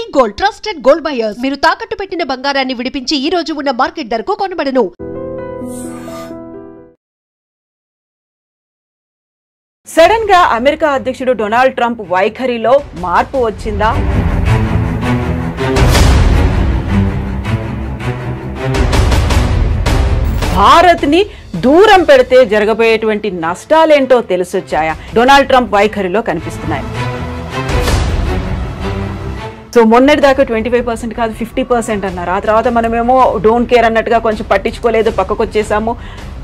Antique gold trusted gold buyers మీరు తాకట్టు పెట్టిన బంగారాన్ని విడిపించి ఈ రోజు ఉన్న మార్కెట్ ధరకు కొనబడను. సడన్ గా అమెరికా అధ్యక్షుడు డొనాల్డ్ ట్రంప్ వైఖరిలో మార్పు వచ్చిందా? భారత్ ని దూరం పెడితే జరగబోయేటువంటి నష్టాలేంటో తెలిసొచ్చాయా? డొనాల్డ్ ట్రంప్ వైఖరిలో కనిపిస్తున్నాయి. సో మొన్నటి దాకా 25% కాదు 50% అన్నారు. ఆ తర్వాత మనమేమో డోంట్ కేర్ అన్నట్టుగా కొంచెం పట్టించుకోలేదు, పక్కకు వచ్చేసాము.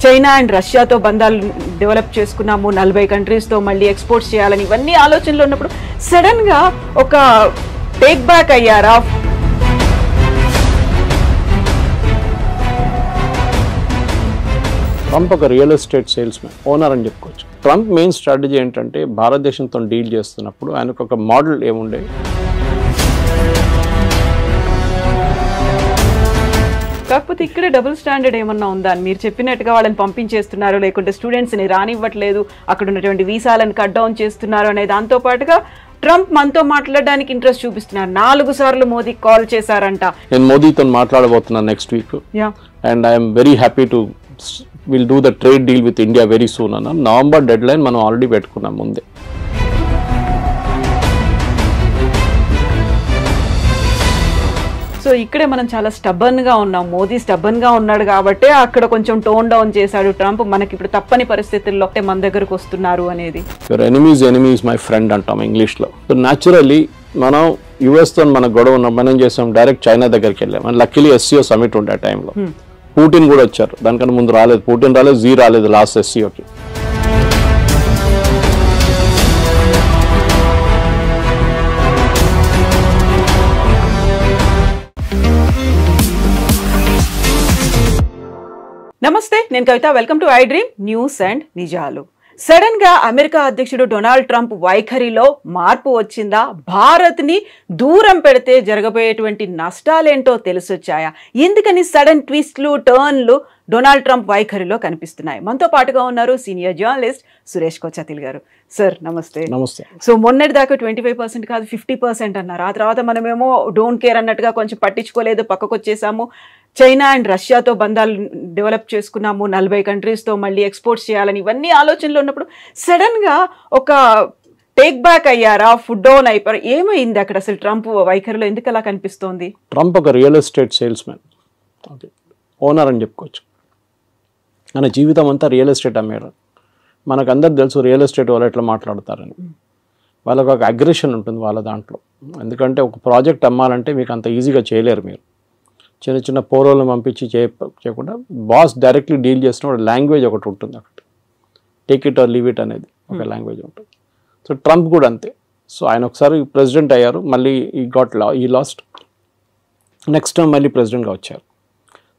చైనా అండ్ రష్యాతో బంధాలు డెవలప్ చేసుకున్నాము, 40 కంట్రీస్తో మళ్ళీ ఎక్స్పోర్ట్స్ చేయాలని ఇవన్నీ ఆలోచనలు ఉన్నప్పుడు సడన్ గా ఒక టేక్ బ్యాక్ అయ్యారా? ట్రంప్ ఒక రియల్ ఎస్టేట్ సేల్స్మెన్, ఓనర్ అని చెప్పుకోవచ్చు. ట్రంప్ మెయిన్ స్ట్రాటజీ ఏంటంటే భారతదేశంతో డీల్ చేస్తున్నప్పుడు ఆయనకు ఒక మోడల్ ఏముండే, కాకపోతే ఇక్కడ డబుల్ స్టాండర్డ్ ఏమన్నా ఉందా? మీరు చెప్పినట్టుగా వాళ్ళని పంపించేస్తున్నారు, లేకుంటే స్టూడెంట్స్ని రానివ్వట్లేదు, అక్కడ ఉన్నటువంటి వీసాలను కట్ డౌన్ చేస్తున్నారు అనే దాంతో పాటుగా ట్రంప్ మనతో మాట్లాడడానికి ఇంట్రెస్ట్ చూపిస్తున్నారు. 4 సార్లు మోదీకి కాల్ చేశారంట. నేను మోదీతో మాట్లాడబోతున్నాను next week and I'm very happy to will do the trade deal with India very soon అన్న. నవంబర్ డెడ్ లైన్ మనం ఆల్రెడీ పెట్టుకున్నాం ముందే. సో ఇక్కడే మనం చాలా స్టబ్బన్గా ఉన్నాం. మోదీ స్టబ్బన్గా ఉన్నాడు కాబట్టి అక్కడ కొంచెం టోన్ డౌన్ చేశాడు ట్రంప్. మనకి ఇప్పుడు తప్పని పరిస్థితుల్లో మన దగ్గరకు వస్తున్నారు అనేది. యువర్ ఎనిమీస్ మై ఫ్రెండ్ అంటాం ఇంగ్లీష్లో. సో న్యాచురల్లీ మనం యుఎస్తో మన గొడవ ఉన్నాం, మనం చేసాం డైరెక్ట్ చైనా దగ్గరికి వెళ్ళాం. అండ్ లక్కీలీ ఎస్సీఓ సమిట్ ఉండే ఆ టైంలో పుటిన్ కూడా వచ్చారు. దానికన్నా ముందు రాలేదు, పుటిన్ రాలేదు, జీ రాలేదు లాస్ట్ ఎస్సీఓకి. నమస్తే, నేను Kavitha. Welcome to I dream news and నిజాలు. సడన్ గా అమెరికా అధ్యక్షుడు డొనాల్డ్ ట్రంప్ వైఖరిలో మార్పు వచ్చిందా? భారత్ ని దూరం పెడితే జరగబోయేటువంటి నష్టాలేంటో తెలిసొచ్చాయా? ఎందుకని సడన్ ట్విస్ట్లు, టర్న్లు డొనాల్డ్ ట్రంప్ వైఖరిలో కనిపిస్తున్నాయి? మనతో పాటుగా ఉన్నారు సీనియర్ జర్నలిస్ట్ సురేష్ కొచ్చతిల్ గారు. సార్ నమస్తే. నమస్తే. సో మొన్నటి దాకా 25% కాదు 50% అన్నారు. ఆ తర్వాత మనమేమో డోంట్ కేర్ అన్నట్టుగా కొంచెం పట్టించుకోలేదు, పక్కకు వచ్చేసాము. చైనా అండ్ రష్యాతో బంధాలు డెవలప్ చేసుకున్నాము, 40 కంట్రీస్తో మళ్ళీ ఎక్స్పోర్ట్స్ చేయాలని ఇవన్నీ ఆలోచనలు ఉన్నప్పుడు సడన్ గా ఒక టేక్ బ్యాక్ అయ్యారా? ఫుడ్ డౌన్ అయిపోయారు? ఏమైంది అక్కడ అసలు ట్రంప్ వైఖరిలో? ఎందుకు అలా కనిపిస్తోంది? ట్రంప్ ఒక రియల్ ఎస్టేట్ సేల్స్మెన్, ఓనర్ అని చెప్పుకోవచ్చు. మన జీవితం అంతా రియల్ ఎస్టేట్ అమ్మేరు. మనకు అందరికి తెలుసు రియల్ ఎస్టేట్ వాళ్ళు ఎట్లా మాట్లాడతారని. వాళ్ళకు ఒక అగ్రెషన్ ఉంటుంది వాళ్ళ దాంట్లో. ఎందుకంటే ఒక ప్రాజెక్ట్ అమ్మాలంటే మీకు అంత ఈజీగా చేయలేరు. మీరు చిన్న చిన్న పోరోలను పంపించి చేయకుండా బాస్ డైరెక్ట్లీ డీల్ చేసిన లాంగ్వేజ్ ఒకటి ఉంటుంది. అక్కడ take it or leave it అనేది ఒక లాంగ్వేజ్ ఉంటుంది. సో ట్రంప్ కూడా అంతే. సో ఆయన ఒకసారి ప్రెసిడెంట్ అయ్యారు, మళ్ళీ ఈ లాస్ట్ నెక్స్ట్ టైం మళ్ళీ ప్రెసిడెంట్గా వచ్చారు.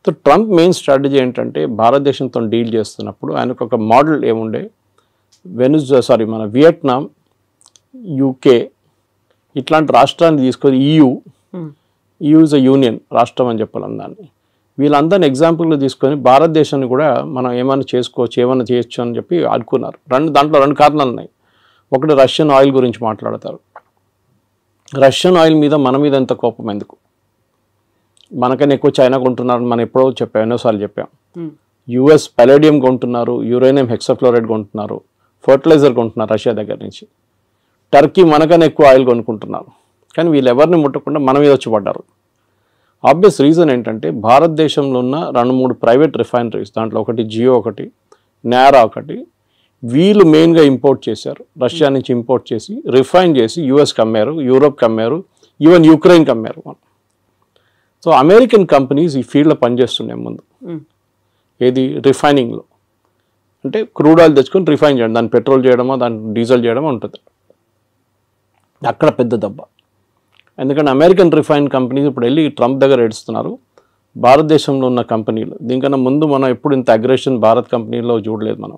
సో ట్రంప్ మెయిన్ స్ట్రాటజీ ఏంటంటే భారతదేశంతో డీల్ చేస్తున్నప్పుడు ఆయనకు ఒక మోడల్ ఏముండే, మన వియట్నాం, యూకే ఇట్లాంటి రాష్ట్రాన్ని తీసుకొని EU ఇస్ అ యూనియన్ రాష్ట్రం అని చెప్పాలి దాన్ని. వీళ్ళందరినీ ఎగ్జాంపుల్గా తీసుకొని భారతదేశాన్ని కూడా మనం ఏమైనా చేసుకోవచ్చు, ఏమైనా చేయొచ్చు అని చెప్పి అనుకున్నారు. దాంట్లో 2 కారణాలు ఉన్నాయి. ఒకటి, రష్యన్ ఆయిల్ గురించి మాట్లాడతారు. రష్యన్ ఆయిల్ మీద మన మీద ఎంత కోపం ఎందుకు? మనకన్నా ఎక్కువ చైనా కొంటున్నారు. మనం ఎప్పుడో చెప్పాం, ఎన్నోసార్లు చెప్పాం. US పలేడియం కొంటున్నారు, యురేనియం హెక్సాఫ్లోరైడ్ కొంటున్నారు, ఫర్టిలైజర్ కొంటున్నారు రష్యా దగ్గర నుంచి. టర్కీ మనకన్నా ఎక్కువ ఆయిల్ కొనుక్కుంటున్నారు. కానీ వీళ్ళు ఎవరిని ముట్టకుండా మన మీద వచ్చి పడ్డారు. ఆబ్వియస్ రీజన్ ఏంటంటే భారతదేశంలో ఉన్న 2-3 ప్రైవేట్ రిఫైనరీస్, దాంట్లో ఒకటి జియో, ఒకటి నారా, ఒకటి వీళ్ళు మెయిన్గా ఇంపోర్ట్ చేశారు. రష్యా నుంచి ఇంపోర్ట్ చేసి రిఫైన్ చేసి యూఎస్కి అమ్మారు, యూరోప్కి అమ్మారు, ఈవెన్ యుక్రెయిన్కి అమ్మారు. సో అమెరికన్ కంపెనీస్ ఈ ఫీల్డ్లో పనిచేస్తున్నాయి ముందు. ఏది? రిఫైనింగ్లో. అంటే క్రూడ్ ఆయిల్ తెచ్చుకొని రిఫైన్ చేయడం, దాన్ని పెట్రోల్ చేయడమో దాన్ని డీజిల్ చేయడమో ఉంటుంది. అక్కడ పెద్ద దెబ్బ. ఎందుకంటే అమెరికన్ రిఫైన్ కంపెనీస్ ఇప్పుడు వెళ్ళి ట్రంప్ దగ్గర ఏడుస్తున్నారు. భారతదేశంలో ఉన్న కంపెనీలు దీనికన్నా ముందు మనం ఎప్పుడు ఇంత అగ్రెషన్ భారత్ కంపెనీలో చూడలేదు మనం.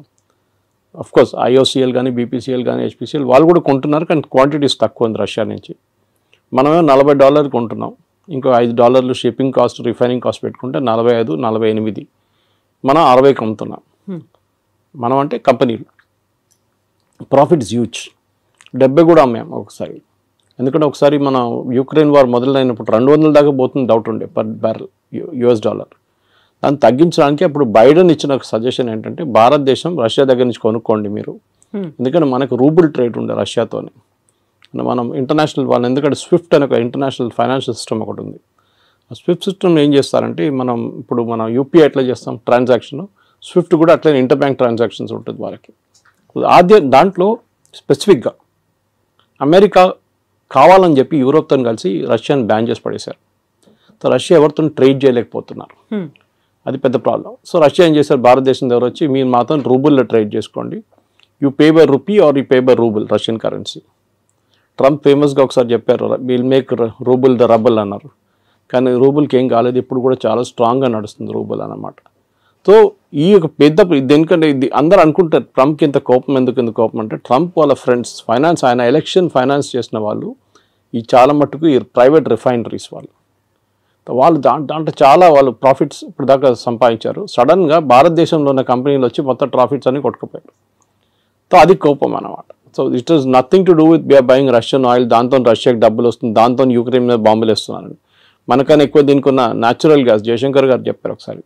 అఫ్కోర్స్ IOCL కానీ, BPCL కానీ, HPCL వాళ్ళు కూడా కొంటున్నారు, కానీ క్వాంటిటీస్ తక్కువ ఉంది రష్యా నుంచి. మనమే $40 కొంటున్నాం, ఇంకో $5 షిప్పింగ్ కాస్ట్, రిఫైనింగ్ కాస్ట్ పెట్టుకుంటే 45, 48 మనం 60కి అమ్ముతున్నాం. మనం అంటే కంపెనీలు ప్రాఫిట్స్ హ్యూజ్. 70 కూడా అమ్మాము ఒకసారి. ఎందుకంటే ఒకసారి మన యుక్రెయిన్ వార్ మొదలైనప్పుడు 200 దాకా పోతుంది డౌట్ ఉండే పర్ బ్యారెల్ US డాలర్. దాన్ని తగ్గించడానికి అప్పుడు బైడెన్ ఇచ్చిన ఒక సజెషన్ ఏంటంటే భారతదేశం రష్యా దగ్గర నుంచి కొనుక్కోండి మీరు, ఎందుకంటే మనకు రూబుల్ ట్రేడ్ ఉండే రష్యాతోనే. మనం ఇంటర్నేషనల్ వాళ్ళు ఎందుకంటే స్విఫ్ట్ అనే ఒక ఇంటర్నేషనల్ ఫైనాన్షియల్ సిస్టమ్ ఒకటి ఉంది. ఆ స్విఫ్ట్ సిస్టమ్ ఏం చేస్తారంటే మనం ఇప్పుడు మనం యూపీఐ ఎట్లా చేస్తాం ట్రాన్సాక్షన్, స్విఫ్ట్ కూడా అట్లనే ఇంటర్ బ్యాంక్ ట్రాన్సాక్షన్స్ ఉంటుంది వాళ్ళకి. దాంట్లో స్పెసిఫిక్గా అమెరికా కావాలని చెప్పి యూరోప్తో కలిసి రష్యాని బ్యాన్ చేసి పడేశారు. సో రష్యా ఎవరితో ట్రేడ్ చేయలేకపోతున్నారు, అది పెద్ద ప్రాబ్లం. సో రష్యా ఏం చేశారు, భారతదేశం దగ్గర వచ్చి మీరు మాత్రం రూబుల్లో ట్రేడ్ చేసుకోండి, you pay by rupee are you pay by rouble Russian currency. Trump ఫేమస్గా ఒకసారి చెప్పారు will make rouble the rubble అన్నారు, కానీ రూబుల్కి ఏం కాలేదు, ఇప్పుడు కూడా చాలా స్ట్రాంగ్గా నడుస్తుంది రూబుల్ అన్నమాట. సో ఈ ఒక పెద్ద దేనికంటే ఇది అందరూ అనుకుంటారు ట్రంప్కి ఇంత కోపం ఎందుకు కోపం అంటే ట్రంప్ వాళ్ళ ఫ్రెండ్స్ ఫైనాన్స్ ఆయన ఎలక్షన్ ఫైనాన్స్ చేసిన వాళ్ళు ఈ చాలా మట్టుకు ఈ ప్రైవేట్ రిఫైనరీస్ వాళ్ళు దాంట్లో చాలా వాళ్ళు ప్రాఫిట్స్ ఇప్పుడు దాకా సంపాదించారు. సడన్గా భారతదేశంలో ఉన్న కంపెనీలు వచ్చి మొత్తం ప్రాఫిట్స్ అన్ని కొట్టుకుపోయారు. సో అది కోపం అన్నమాట. So it is nothing to do with we're buying Russian oil, దాంతో రష్యాకి డబ్బులు వస్తుంది, దాంతో యుక్రెయిన్ మీద బాంబులు వేస్తున్నారని. మనకన్నా ఎక్కువ దీనికి ఉన్న న్యాచురల్ గ్యాస్ జయశంకర్ గారు చెప్పారు ఒకసారి,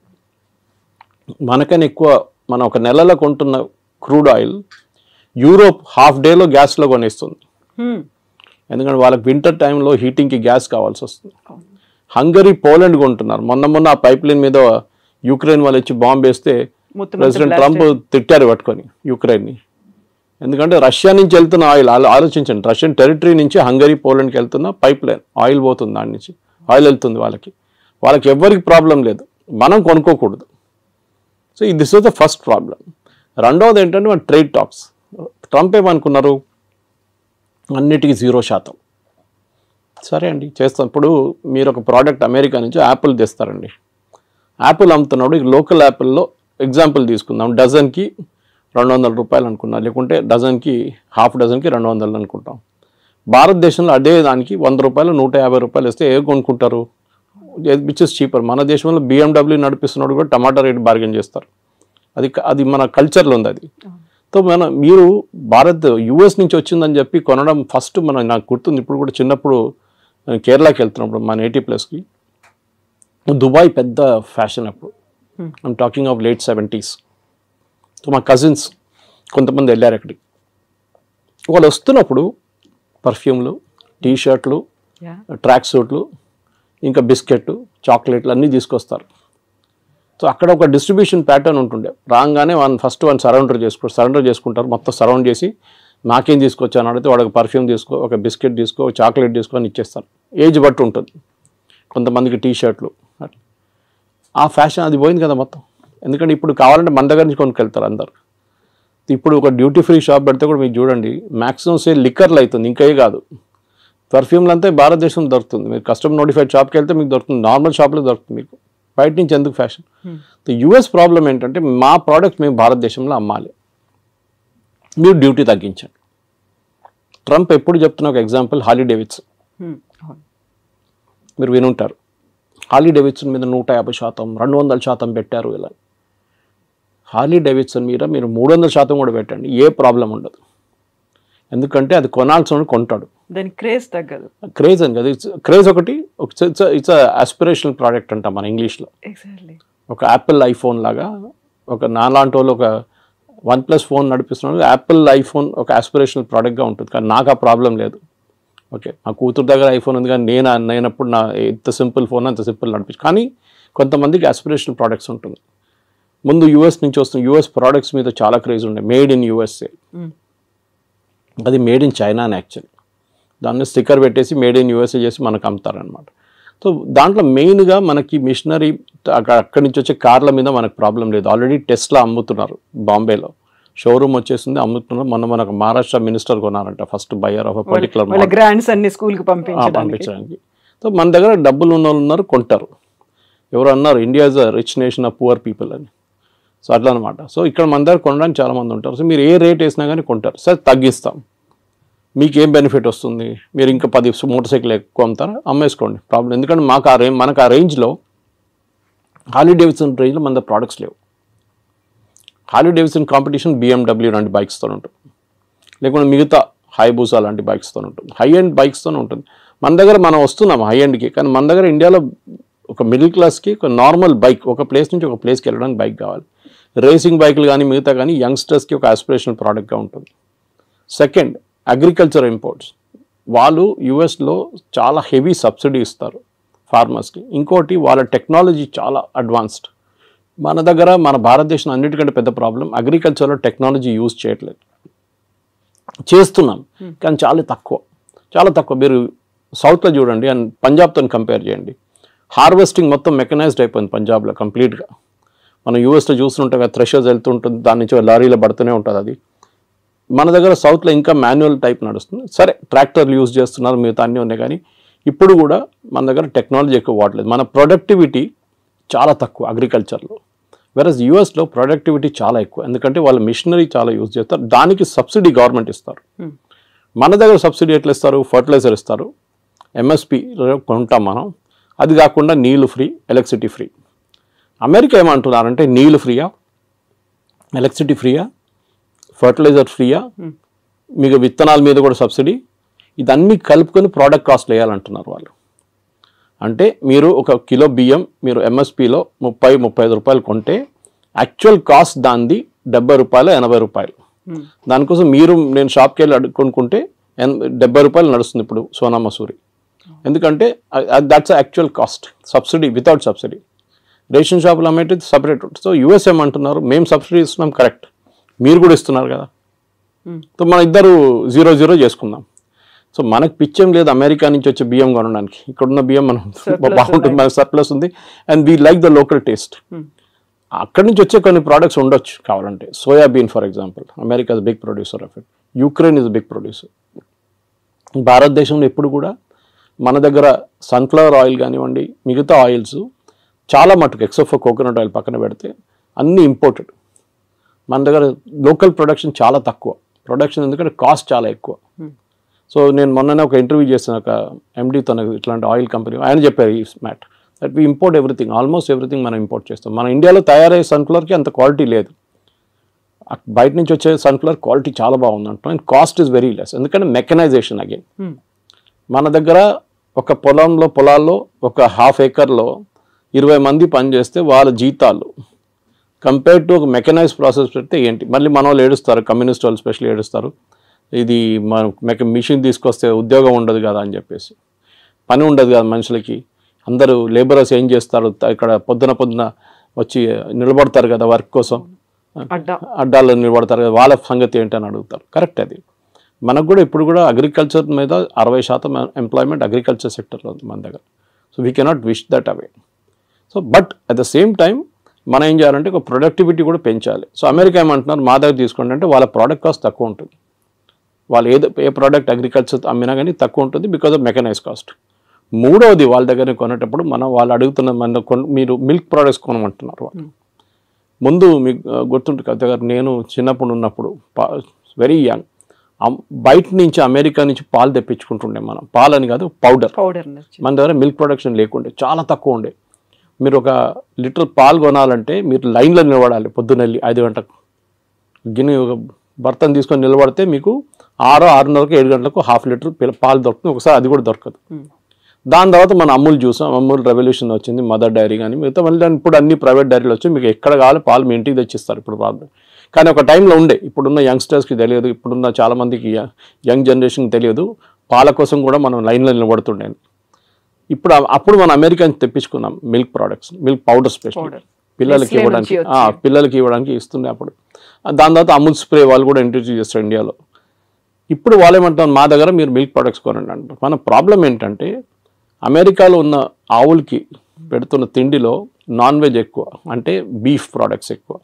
మనకన్నా ఎక్కువ మనం ఒక నెలలో కొంటున్న క్రూడ్ ఆయిల్ యూరోప్ హాఫ్ డేలో గ్యాస్లో కొనేస్తుంది. ఎందుకంటే వాళ్ళకి వింటర్ టైంలో హీటింగ్కి గ్యాస్ కావాల్సి వస్తుంది. హంగరీ పోలాండ్ కొంటున్నారు. మొన్న ఆ పైప్ లైన్ మీద యుక్రెయిన్ వాళ్ళు వచ్చి బాంబు వేస్తే ప్రెసిడెంట్ ట్రంప్ తిట్టారు పట్టుకొని యుక్రెయిన్ని. ఎందుకంటే రష్యా నుంచి వెళ్తున్న ఆయిల్ ఆలోచించండి, రష్యన్ టెరిటరీ నుంచి హంగరీ పోలాండ్కి వెళ్తున్న పైప్ లైన్ ఆయిల్ పోతుంది, దాని నుంచి ఆయిల్ వెళ్తుంది వాళ్ళకి ఎవరికి ప్రాబ్లం లేదు, మనం కొనుక్కోకూడదు. So this was the first problem. రెండవది ఏంటంటే మన ట్రేడ్ టాక్స్. ట్రంప్ ఏమనుకున్నారు, అన్నిటికీ 0%. సరే అండి చేస్తాం. ఇప్పుడు మీరు ఒక ప్రోడక్ట్ అమెరికా నుంచి యాపిల్ తెస్తారండి, యాపిల్ అమ్ముతున్నాడు, లోకల్ యాపిల్లో ఎగ్జాంపుల్ తీసుకుందాం, డజన్కి 200 రూపాయలు అనుకున్నాం, లేకుంటే డజన్కి హాఫ్ డజన్కి 200 అనుకుంటాం. భారతదేశంలో అదే దానికి 100 రూపాయలు 150 రూపాయలు ఇస్తే ఏ కొనుక్కుంటారు, విచ్ ఇస్ చీపర్. మన దేశంలో BMW నడిపిస్తున్నాడు కూడా టమాటా రేట్ బార్గెన్ చేస్తారు, అది మన కల్చర్లో ఉంది అది. సో మీరు US నుంచి వచ్చిందని చెప్పి కొనడం ఫస్ట్ నాకు గుర్తుంది, ఇప్పుడు కూడా చిన్నప్పుడు కేరళకి వెళ్తున్నప్పుడు మా నేటివ్ ప్లేస్కి దుబాయ్ పెద్ద ఫ్యాషన్ అప్పుడు, I'm talking of late 70s. So మా కజిన్స్ కొంతమంది వెళ్ళారు అక్కడికి. వాళ్ళు వస్తున్నప్పుడు పర్ఫ్యూమ్లు, టీషర్ట్లు, ట్రాక్ సూట్లు, ఇంకా బిస్కెట్, చాక్లెట్లు అన్నీ తీసుకొస్తారు. సో అక్కడ ఒక డిస్ట్రిబ్యూషన్ ప్యాటర్న్ ఉంటుండే, రాగానే ఫస్ట్ సరౌండర్ చేసుకుంటారు, మొత్తం సరౌండ్ చేసి నాకేం తీసుకొచ్చాను అడిగితే వాడికి పర్ఫ్యూమ్ తీసుకో, ఒక బిస్కెట్ తీసుకో, చాక్లెట్ తీసుకో అని ఇచ్చేస్తారు. ఏజ్ బట్టి ఉంటుంది, కొంతమందికి టీషర్ట్లు. ఆ ఫ్యాషన్ అది పోయింది కదా మొత్తం. ఎందుకంటే ఇప్పుడు కావాలంటే మన దగ్గర నుంచి కొనుక్కెళ్తారు అందరు. ఇప్పుడు ఒక డ్యూటీ ఫ్రీ షాప్ పెడితే కూడా మీకు చూడండి మ్యాక్సిమం సేల్ లిక్కర్లు అవుతుంది, ఇంకే కాదు. పర్ఫ్యూమ్లు అంతా భారతదేశం దొరుకుతుంది, మీరు కస్టమర్ నోటిఫైడ్ షాప్కి వెళ్తే మీకు దొరుకుతుంది, నార్మల్ షాప్లో దొరుకుతుంది, మీకు బయట నుంచి ఎందుకు ఫ్యాషన్. US ప్రాబ్లం ఏంటంటే మా ప్రోడక్ట్ మేము భారతదేశంలో అమ్మాలి, మీరు డ్యూటీ తగ్గించండి. ట్రంప్ ఎప్పుడు చెప్తున్న ఒక ఎగ్జాంపుల్ హార్లీ డేవిడ్సన్, మీరు వినుంటారు. హార్లీ డేవిడ్సన్ మీద 150%, 200% పెట్టారు. ఇలా హార్లీ డేవిడ్సన్ మీద మీరు 300% కూడా పెట్టండి, ఏ ప్రాబ్లం ఉండదు. ఎందుకంటే అది కొనాల్సిన కొంటాడు, దాని క్రేజ్ తగ్గదు. క్రేజ్ అని కదా, క్రేజ్ ఒకటి, ఇట్స్ ఆస్పిరేషనల్ ప్రోడక్ట్ అంటాం మన ఇంగ్లీష్లో. ఒక యాపిల్ ఐఫోన్ లాగా, ఒక నాలాంటి వాళ్ళు ఒక OnePlus ఫోన్ నడిపిస్తున్నాడు, యాపిల్ ఐఫోన్ ఒక ఆస్పిరేషనల్ ప్రోడక్ట్గా ఉంటుంది. కానీ నాకు ఆ ప్రాబ్లం లేదు. ఓకే, మా కూతురు దగ్గర ఐఫోన్ ఉంది, కానీ నేనప్పుడు నా ఎంత సింపుల్ ఫోన్ అంత సింపుల్ నడిపించు. కానీ కొంతమందికి ఆస్పిరేషనల్ ప్రోడక్ట్స్ ఉంటుంది. ముందు US నుంచి వస్తున్న US ప్రోడక్ట్స్ మీద చాలా క్రేజ్ ఉండే, మేడ్ ఇన్ USA. అది మేడ్ ఇన్ చైనా అని యాక్చువల్లీ, దాన్ని స్టిక్కర్ పెట్టేసి మేడ్ ఇన్ USA చేసి మనకు అమ్ముతారనమాట. సో దాంట్లో మెయిన్గా మనకి మిషనరీ అక్కడి నుంచి వచ్చే కార్ల మీద మనకు ప్రాబ్లం లేదు. ఆల్రెడీ టెస్లా అమ్ముతున్నారు, బాంబేలో షోరూమ్ వచ్చేసింది, అమ్ముతున్నారు. మనకు మహారాష్ట్ర మినిస్టర్ కొన్నారంట first buyer of particular brands అన్ని స్కూల్కి పంపించడానికి. సో మన దగ్గర డబ్బులు ఉన్న వాళ్ళు ఉన్నారు, కొంటారు. ఎవరు అన్నారు India is a rich nation of poor people అని. సో అట్లా అనమాట. సో ఇక్కడ మన దగ్గర కొనడానికి చాలామంది ఉంటారు. సో మీరు ఏ రేట్ వేసినా కానీ కొంటారు. సార్ తగ్గిస్తాం, మీకు ఏం బెనిఫిట్ వస్తుంది, మీరు ఇంకా 10 మోటార్ సైకిల్ ఎక్కువ అమ్ముతారా, అమ్మేసుకోండి, ప్రాబ్లం. ఎందుకంటే మనకు ఆ రేంజ్లో హార్లీ డేవిడ్సన్ రేంజ్లో మన ప్రోడక్ట్స్ లేవు. హార్లీ డేవిడ్సన్ కాంపిటీషన్ BMW లాంటి బైక్స్తో ఉంటుంది, లేకుంటే మిగతా హైబూసా లాంటి బైక్స్తో ఉంటుంది, హై ఎండ్ బైక్స్తో ఉంటుంది. మన దగ్గర మనం వస్తున్నాం హై ఎండ్కి, కానీ మన దగ్గర ఇండియాలో ఒక మిడిల్ క్లాస్కి ఒక నార్మల్ బైక్, ఒక ప్లేస్ నుంచి ఒక ప్లేస్కి వెళ్ళడానికి బైక్ కావాలి. రేసింగ్ బైక్లు కానీ మిగతా కానీ యంగ్స్టర్స్కి ఒక ఆస్పిరేషనల్ ప్రోడక్ట్గా ఉంటుంది. Second, agriculture imports. వాళ్ళు యుఎస్లో చాలా హెవీ సబ్సిడీ ఇస్తారు ఫార్మర్స్కి. ఇంకోటి వాళ్ళ టెక్నాలజీ చాలా అడ్వాన్స్డ్. మన దగ్గర మన భారతదేశం అన్నిటికంటే పెద్ద ప్రాబ్లం అగ్రికల్చర్లో టెక్నాలజీ యూజ్ చేయట్లేదు. చేస్తున్నాం కానీ చాలా తక్కువ. మీరు సౌత్లో చూడండి అండ్ పంజాబ్తో కంపేర్ చేయండి. హార్వెస్టింగ్ మొత్తం మెకనైజ్డ్ అయిపోయింది పంజాబ్లో కంప్లీట్గా. మనం యూఎస్లో చూస్తుంటాం కదా, థ్రెషర్స్ వెళ్తుంటుంది, దాని నుంచి లారీలో పడుతూనే ఉంటుంది అది. మన దగ్గర సౌత్లో ఇంకా మాన్యువల్ టైప్ నడుస్తుంది. సరే ట్రాక్టర్లు యూజ్ చేస్తున్నారు, మిగతా అన్నీ ఉన్నాయి, కానీ ఇప్పుడు కూడా మన దగ్గర టెక్నాలజీ ఎక్కువ వాడలేదు. మన ప్రొడక్టివిటీ చాలా తక్కువ అగ్రికల్చర్లో. వెరస్ యూఎస్లో ప్రొడక్టివిటీ చాలా ఎక్కువ, ఎందుకంటే వాళ్ళ మిషనరీ చాలా యూజ్ చేస్తారు, దానికి సబ్సిడీ గవర్నమెంట్ ఇస్తారు. మన దగ్గర సబ్సిడీ ఎట్లా ఇస్తారు? ఫర్టిలైజర్ ఇస్తారు, ఎంఎస్పి కొంటాం మనం, అది కాకుండా నీళ్ళు ఫ్రీ, ఎలక్ట్రిసిటీ ఫ్రీ. అమెరికా ఏమంటున్నారంటే నీళ్ళు ఫ్రీయా, ఎలక్ట్రిసిటీ ఫ్రీయా, ఫర్టిలైజర్ ఫ్రీయా, మీకు విత్తనాల మీద కూడా సబ్సిడీ, ఇదన్నీ కలుపుకొని ప్రోడక్ట్ కాస్ట్లు వేయాలంటున్నారు వాళ్ళు. అంటే మీరు ఒక కిలో బియ్యం మీరు ఎంఎస్పిలో 30-35 రూపాయలు కొంటే యాక్చువల్ కాస్ట్ దానిది 70 రూపాయలు 80 రూపాయలు. దానికోసం నేను షాప్కి వెళ్ళి కొనుక్కుంటే 70 రూపాయలు నడుస్తుంది ఇప్పుడు సోనా మసూరి, ఎందుకంటే that's actual cost. Subsidy without subsidy. Ration షాపులు అమ్మేది సపరేట్. సో యూఎస్ ఏమంటున్నారు, మేము సబ్సిడీ ఇస్తున్నాం, కరెక్ట్, మీరు కూడా ఇస్తున్నారు కదా, సో మన ఇద్దరు 0-0 చేసుకుందాం. సో మనకు పిచ్చేం లేదు అమెరికా నుంచి వచ్చే బియ్యం కొనడానికి, ఇక్కడున్న బియ్యం మనం బాగుంటుంది, మనకు సర్ప్లస్ ఉంది, and we like the local taste. అక్కడి నుంచి వచ్చే కొన్ని ప్రోడక్ట్స్ ఉండొచ్చు కావాలంటే. Soybean for example, America is big producer of it, Ukraine is big producer. భారతదేశంలో ఎప్పుడు కూడా మన దగ్గర సన్ఫ్లవర్ ఆయిల్ కానివ్వండి, మిగతా ఆయిల్స్ చాలా మటుకు ఎక్సెప్ట్ ఫర్ కోకోనట్ ఆయిల్ పక్కన పెడితే అన్నీ ఇంపోర్టెడ్. మన దగ్గర లోకల్ ప్రొడక్షన్ చాలా తక్కువ. ప్రొడక్షన్ ఎందుకంటే కాస్ట్ చాలా ఎక్కువ. సో నేను మొన్ననే ఒక ఇంటర్వ్యూ చేసిన ఒక ఎండి తనకు ఇట్లాంటి ఆయిల్ కంపెనీ, ఆయన చెప్పారు ఈ మ్యాట్ that we import everything, almost everything మనం ఇంపోర్ట్ చేస్తాం. మన ఇండియాలో తయారయ్యే సన్ఫ్లవర్కి అంత క్వాలిటీ లేదు, బయట నుంచి వచ్చే సన్ఫ్లవర్ క్వాలిటీ చాలా బాగుంది అంటాం, and cost is very less, ఎందుకంటే మెకనైజేషన్ అగైన్. మన దగ్గర ఒక పొలాల్లో ఒక 1/2 acre 20 మంది పనిచేస్తే వాళ్ళ జీతాలు కంపేర్డ్ టు ఒక మెకనైజ్ ప్రాసెస్ పెడితే ఏంటి, మళ్ళీ మన వాళ్ళు ఏడుస్తారు, కమ్యూనిస్ట్ వాళ్ళు స్పెషల్లీ ఏడుస్తారు, ఇది మన మిషన్ తీసుకొస్తే ఉద్యోగం ఉండదు కదా అని చెప్పేసి. పని ఉండదు కదా మనుషులకి, అందరూ లేబరర్స్ ఏం చేస్తారు, ఇక్కడ పొద్దున వచ్చి నిలబడతారు కదా వర్క్ కోసం, అడ్డాల్లో నిలబడతారు కదా, వాళ్ళ సంగతి ఏంటని అడుగుతారు. కరెక్ట్, అది మనకు కూడా ఇప్పుడు కూడా అగ్రికల్చర్ మీద 60% ఎంప్లాయ్మెంట్ అగ్రికల్చర్ సెక్టర్లో ఉంది మన దగ్గర. So we cannot wish that away. So but at the same time మనం ఏం చేయాలంటే ఒక ప్రొడక్టివిటీ కూడా పెంచాలి. సో అమెరికా ఏమంటున్నారు, మా దగ్గర తీసుకోండి అంటే వాళ్ళ ప్రోడక్ట్ కాస్ట్ తక్కువ ఉంటుంది, వాళ్ళు ఏ ప్రోడక్ట్ అగ్రికల్చర్ అమ్మినా కానీ తక్కువ ఉంటుంది బికాజ్ ఆఫ్ మెకనైజ్ కాస్ట్. మూడవది, వాళ్ళ దగ్గర కొనేటప్పుడు వాళ్ళు అడుగుతున్న మీరు మిల్క్ ప్రోడక్ట్స్ కొనమంటున్నారు వాళ్ళు. ముందు మీకు గుర్తుంటుంది కదా, నేను చిన్నప్పుడు ఉన్నప్పుడు వెరీ యంగ్, బయట నుంచి అమెరికా నుంచి పాలు తెప్పించుకుంటుండే మనం, పాలని కాదు పౌడర్. మన దగ్గర మిల్క్ ప్రొడక్షన్ లేకుండే, చాలా తక్కువ ఉండే. మీరు 1 లీటర్ పాలు కొనాలంటే మీరు లైన్లో నిలబడాలి, పొద్దున్నెళ్ళి 5 గంటలకు గిన్నె ఒక బర్తన్ తీసుకొని నిలబడితే మీకు 6:30కు 7 గంటలకు 1/2 లీటర్ పాలు దొరుకుతుంది, ఒకసారి అది కూడా దొరకదు. దాని తర్వాత మనం అమూల్ చూసాం, అమూల్ రెవల్యూషన్ వచ్చింది, మదర్ డైరీ కానీ మిగతా మళ్ళీ ఇప్పుడు అన్ని ప్రైవేట్ డైరీలు వచ్చి మీకు ఎక్కడ కావాలి పాలు మీ ఇంటికి తెచ్చిస్తారు ఇప్పుడు ప్రాబ్లం. కానీ ఒక టైంలో ఉండే, ఇప్పుడున్న యంగ్స్టర్స్కి తెలియదు, ఇప్పుడున్న చాలామందికి యంగ్ జనరేషన్కి తెలియదు, పాల కోసం కూడా మనం లైన్లో నిలబడుతుండే. అప్పుడు మనం అమెరికా నుంచి తెప్పించుకున్నాం milk products, milk powder special పిల్లలకి ఇవ్వడానికి ఇస్తుండే అప్పుడు. దాని తర్వాత అమూల్ స్ప్రే వాళ్ళు కూడా ఇంట్రడ్యూస్ చేస్తారు ఇండియాలో. ఇప్పుడు వాళ్ళు ఏమంటారు, మా దగ్గర మీరు మిల్క్ ప్రోడక్ట్స్ కొనండి అంటారు. మన ప్రాబ్లం ఏంటంటే అమెరికాలో ఉన్న ఆవులకి పెడుతున్న తిండిలో నాన్ వెజ్ ఎక్కువ, అంటే బీఫ్ ప్రోడక్ట్స్ ఎక్కువ.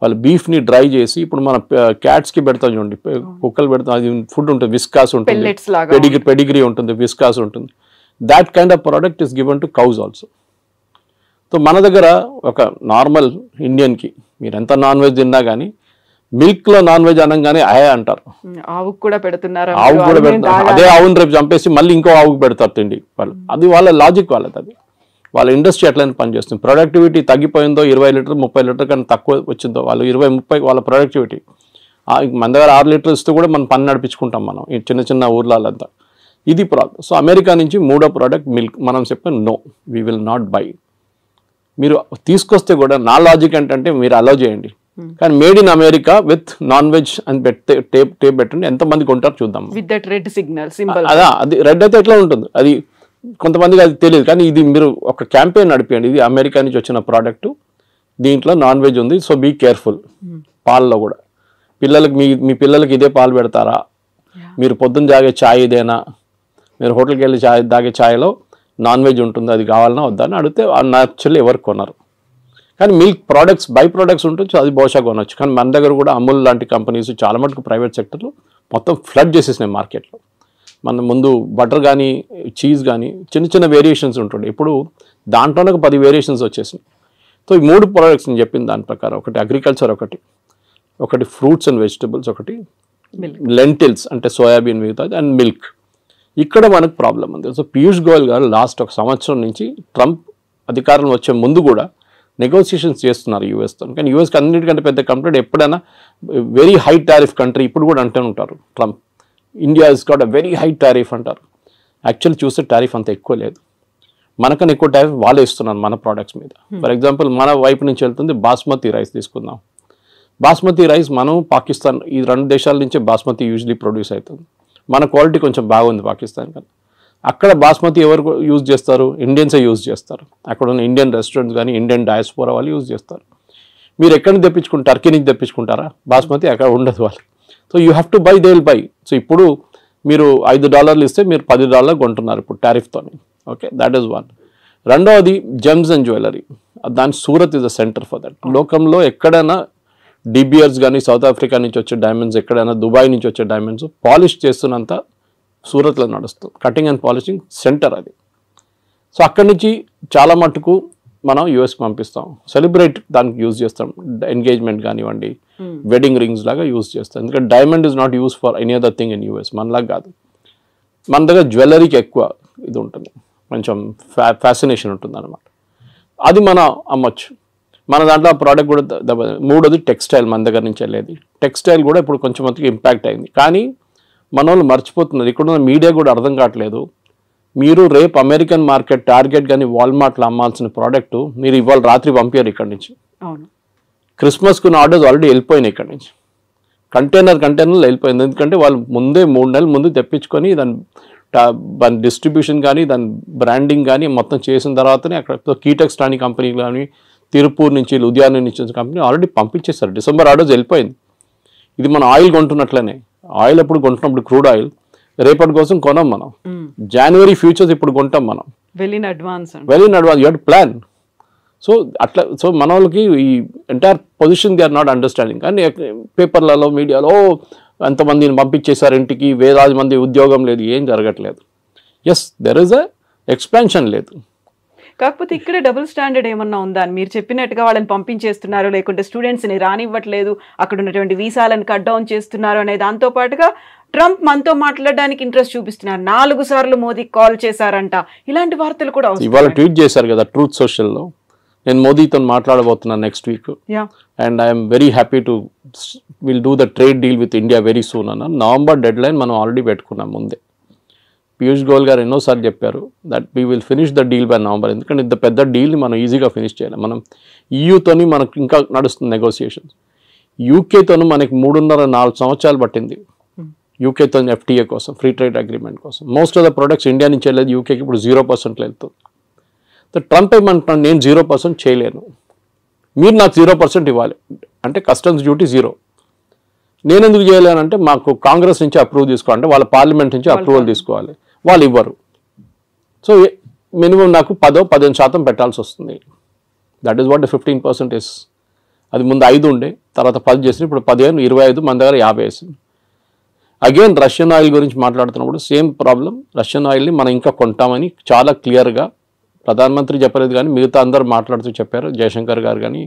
వాళ్ళు బీఫ్ని డ్రై చేసి, ఇప్పుడు మన క్యాట్స్కి పెడతాం చూడండి, కుక్కలు పెడతాం, అది ఫుడ్ ఉంటుంది, విస్కాస్ ఉంటుంది, పెడిగ్రీ ఉంటుంది, విస్కాస్ ఉంటుంది. That kind of product is given to cows also. So మన దగ్గర ఒక నార్మల్ ఇండియన్కి మీరు ఎంత నాన్ వెజ్ తిన్నా కానీ మిల్క్లో నాన్ వెజ్ అనగానే అయా అంటారు, ఆవుకు కూడా పెడుతున్నారు, అదే ఆవుని రేపు చంపేసి మళ్ళీ ఇంకో ఆవుకు పెడతారు తిండి వాళ్ళు. అది వాళ్ళ లాజిక్ వాళ్ళది, అది వాళ్ళ ఇండస్ట్రీ అట్లనే పనిచేస్తుంది. ప్రొడక్టివిటీ తగ్గిపోయిందో 20 లీటర్ 30 లీటర్ కన్నా తక్కువ వచ్చిందో, వాళ్ళు 20-30 వాళ్ళ ప్రొడక్టివిటీ, మన దగ్గర 6 లీటర్లు ఇస్తూ కూడా మనం పని నడిపించుకుంటాం మనం ఈ చిన్న చిన్న ఊర్లంతా. ఇది ప్రాబ్లం. సో అమెరికా నుంచి మూడో ప్రోడక్ట్ మిల్క్. మనం చెప్పాం no, we will not buy. మీరు తీసుకొస్తే కూడా నా లాజిక్ ఏంటంటే మీరు అలౌ చేయండి, కానీ made in America with non veg అని టేప్ పెట్టండి, ఎంతమంది కొంటారు చూద్దాం. With that red signal symbol. అదా, అది రెడ్ అయితే ఎట్లా ఉంటుంది, అది కొంతమందికి అది తెలియదు. కానీ ఇది మీరు ఒక క్యాంపెయిన్ నడిపియండి, ఇది అమెరికా నుంచి వచ్చిన ప్రోడక్ట్, దీంట్లో నాన్ వెజ్ ఉంది, సో బీ కేర్ఫుల్. పాలలో కూడా పిల్లలకి మీ పిల్లలకి ఇదే పాలు పెడతారా, మీరు పొద్దున్న తాగే ఛాయ్ ఇదేనా, మీరు హోటల్కి వెళ్ళి తాగే ఛాయ్లో నాన్ వెజ్ ఉంటుంది, అది కావాలన్నా వద్దా అని అడిగితే న్యాచురల్లీ ఎవరు కొన్నారు. కానీ మిల్క్ ప్రోడక్ట్స్ బై ప్రోడక్ట్స్ ఉంటుంది, అది బహుశా కొనవచ్చు. కానీ మన దగ్గర కూడా అమూల్ లాంటి కంపెనీస్ చాలా మటుకు ప్రైవేట్ సెక్టర్లో మొత్తం ఫ్లడ్ చేసేసినాయి మార్కెట్లో. మన ముందు బటర్ కానీ చీజ్ కానీ చిన్న చిన్న వేరియేషన్స్ ఉంటుండే, ఇప్పుడు దాంట్లోనే ఒక 10 వేరియేషన్స్ వచ్చేసినాయి. సో ఈ 3 ప్రోడక్ట్స్ నేను చెప్పిన దాని ప్రకారం, ఒకటి అగ్రికల్చర్, ఒకటి ఫ్రూట్స్ అండ్ వెజిటబుల్స్, ఒకటి లెంటిల్స్ అంటే సోయాబీన్ మిగతాది, అండ్ మిల్క్. ఇక్కడ మనకు ప్రాబ్లం ఉంది. సో పీయూష్ గోయల్ గారు లాస్ట్ 1 సంవత్సరం నుంచి ట్రంప్ అధికారంలో వచ్చే ముందు కూడా నెగోసియేషన్స్ చేస్తున్నారు యూఎస్తో. కానీ యూఎస్కి అన్నిటికంటే పెద్ద కంప్లైంట్ ఎప్పుడైనా వెరీ హై టారిఫ్ కంట్రీ, ఇప్పుడు కూడా అంటూ ఉంటారు Trump, India is got a very high tariff అంటారు. యాక్చువల్లీ చూస్తే టారిఫ్ అంత ఎక్కువ లేదు, మనకన్నా ఎక్కువ టారిఫ్ వాళ్ళే ఇస్తున్నారు మన ప్రోడక్ట్స్ మీద. ఫర్ ఎగ్జాంపుల్ మన వైపు నుంచి వెళ్తుంది బాస్మతి రైస్ తీసుకుందాం. బాస్మతి రైస్ మనం పాకిస్తాన్, ఈ 2 దేశాల నుంచే బాస్మతి యూజువలీ ప్రొడ్యూస్ అవుతుంది. మన క్వాలిటీ కొంచెం బాగుంది పాకిస్తాన్ కన్నా. అక్కడ బాస్మతి ఎవరు యూజ్ చేస్తారు, ఇండియన్సే యూజ్ చేస్తారు. అక్కడ ఉన్న ఇండియన్ రెస్టారెంట్స్ కానీ ఇండియన్ డయాస్పోరా వాళ్ళు యూజ్ చేస్తారు. మీరు ఎక్కడి నుంచి తెప్పించుకుంటారు, టర్కీ నుంచి తెప్పించుకుంటారా బాస్మతి, అక్కడ ఉండదు వాళ్ళకి. So you have to buy, they will buy. So ఇప్పుడు మీరు $5 ఇస్తే మీరు $10 కొంటున్నారు ఇప్పుడు టారిఫ్తో. Okay, that is one. రెండవది జెమ్స్ అండ్ జ్యువెలరీ, దాని Surat is a centre for that. లోకంలో ఎక్కడైనా డిబియర్స్ కానీ సౌత్ ఆఫ్రికా నుంచి వచ్చే డైమండ్స్, ఎక్కడైనా దుబాయ్ నుంచి వచ్చే డైమండ్స్ పాలిష్ చేస్తున్నంత సూరత్లో నడుస్తుంది. కటింగ్ అండ్ పాలిషింగ్ సెంటర్ అది. సో అక్కడి నుంచి చాలా మటుకు మనం యూఎస్కి పంపిస్తాం, సెలబ్రేట్ దానికి యూజ్ చేస్తాం, ఎంగేజ్మెంట్ కానివ్వండి, వెడ్డింగ్ రింగ్స్ లాగా యూజ్ చేస్తాం. ఎందుకంటే diamond is not use for any other thing in US, మనలాగా కాదు. మన దగ్గర జ్యువెలరీకి ఎక్కువ ఇది ఉంటుంది, కొంచెం ఫ్యాసినేషన్ ఉంటుంది అనమాట. అది మనం అమ్మొచ్చు. మన దాంట్లో ఆ ప్రోడక్ట్ కూడా మూడోది టెక్స్టైల్, మన దగ్గర నుంచి వెళ్ళేది టెక్స్టైల్ కూడా ఇప్పుడు కొంచెం మందికి ఇంపాక్ట్ అయింది. కానీ మన వాళ్ళు మర్చిపోతున్నారు, ఇక్కడున్న మీడియా కూడా అర్థం కావట్లేదు. మీరు రేపు అమెరికన్ మార్కెట్ టార్గెట్ కానీ వాల్మార్ట్లో అమ్మాల్సిన ప్రోడక్ట్ మీరు ఇవాళ రాత్రి పంపారు ఇక్కడి నుంచి. క్రిస్మస్కున్న ఆర్డర్స్ ఆల్రెడీ వెళ్ళిపోయినాయి ఇక్కడి నుంచి, కంటైనర్లో వెళ్ళిపోయింది. ఎందుకంటే వాళ్ళు ముందే 3 నెలల ముందు తెప్పించుకొని దాని డిస్ట్రిబ్యూషన్ కానీ దాని బ్రాండింగ్ కానీ మొత్తం చేసిన తర్వాతనే అక్కడ కీటెక్స్ లాంటి కంపెనీ కానీ తిరుపూర్ నుంచి లుధియానా నుంచి కంపెనీ ఆల్రెడీ పంపించేస్తారు. డిసెంబర్ ఆర్డర్స్ వెళ్ళిపోయింది. ఇది మనం ఆయిల్ కొంటున్నట్లనే, ఆయిల్ ఎప్పుడు కొంటున్నప్పుడు క్రూడ్ ఆయిల్ రేపటి కోసం కొనం మనం, జనవరి ఫ్యూచర్స్ ఇప్పుడు కొంటాం మనం, well in advance you have to plan. So అట్లా, సో మన వాళ్ళకి ఈ entire position they are not understanding. కానీ పేపర్లలో మీడియాలో ఎంతమందిని పంపించేశారు ఇంటికి, వేలాది మంది ఉద్యోగం లేదు, ఏం జరగట్లేదు. Yes, there is a expansion లేదు. కాకపోతే ఇక్కడ డబుల్ స్టాండర్డ్ ఏమన్నా ఉందా అని మీరు చెప్పినట్టుగా వాళ్ళని పంపించేస్తున్నారు, లేకుంటే స్టూడెంట్స్ని రానివ్వట్లేదు, అక్కడ ఉన్నటువంటి వీసాలను కట్ డౌన్ చేస్తున్నారు అనే దాంతో పాటుగా ట్రంప్ మనతో మాట్లాడడానికి ఇంట్రెస్ట్ చూపిస్తున్నారు, 4 సార్లు మోదీకి కాల్ చేశారంట, ఇలాంటి వార్తలు కూడా ఇవాళ ట్వీట్ చేశారు కదా ట్రూత్ సోషల్లో, నేను మోదీతో మాట్లాడబోతున్నాను next week, and I'm very happy to will do the trade deal with India very soon అన్న. నవంబర్ డెడ్ లైన్ మనం ఆల్రెడీ పెట్టుకున్నాం ముందే. పీయూష్ గోయల్ గారు ఎన్నోసార్లు చెప్పారు that we will finish the deal by November. ఎందుకంటే ఇంత పెద్ద డీల్ని మనం ఈజీగా ఫినిష్ చేయాలి. మనం ఈయూతోని మనకు ఇంకా నడుస్తుంది నెగోసియేషన్స్. యూకేతోనూ మనకి 3.5-4 సంవత్సరాలు పట్టింది యూకేతో ఎఫ్టీఏ కోసం, ఫ్రీ ట్రేడ్ అగ్రిమెంట్ కోసం. Most of the products India నుంచి వెళ్ళేది యూకేకి ఇప్పుడు 0% వెళ్తుంది. ట్రంప్ ఏమంటున్నాను, నేను 0% చేయలేను, మీరు నాకు 0% ఇవ్వాలి అంటే కస్టమ్స్ డ్యూటీ 0. నేను ఎందుకు చేయలేనంటే మాకు కాంగ్రెస్ నుంచి అప్రూవ్ తీసుకోవాలంటే వాళ్ళ పార్లమెంట్ నుంచి అప్రూవల్ తీసుకోవాలి, వాళ్ళు ఇవ్వరు. సో మినిమం నాకు 10-15% పెట్టాల్సి వస్తుంది. That is what 15% is. అది ముందు 5 ఉండే, తర్వాత 10 చేసి ఇప్పుడు 15, 25, మన దగ్గర 50 వేసింది. అగైన్ రష్యన్ ఆయిల్ గురించి మాట్లాడుతున్నప్పుడు సేమ్ ప్రాబ్లం. రష్యన్ ఆయిల్ని మనం ఇంకా కొంటామని చాలా క్లియర్గా ప్రధానమంత్రి చెప్పలేదు, కానీ మిగతా అందరూ మాట్లాడుతూ చెప్పారు. జయశంకర్ గారు కానీ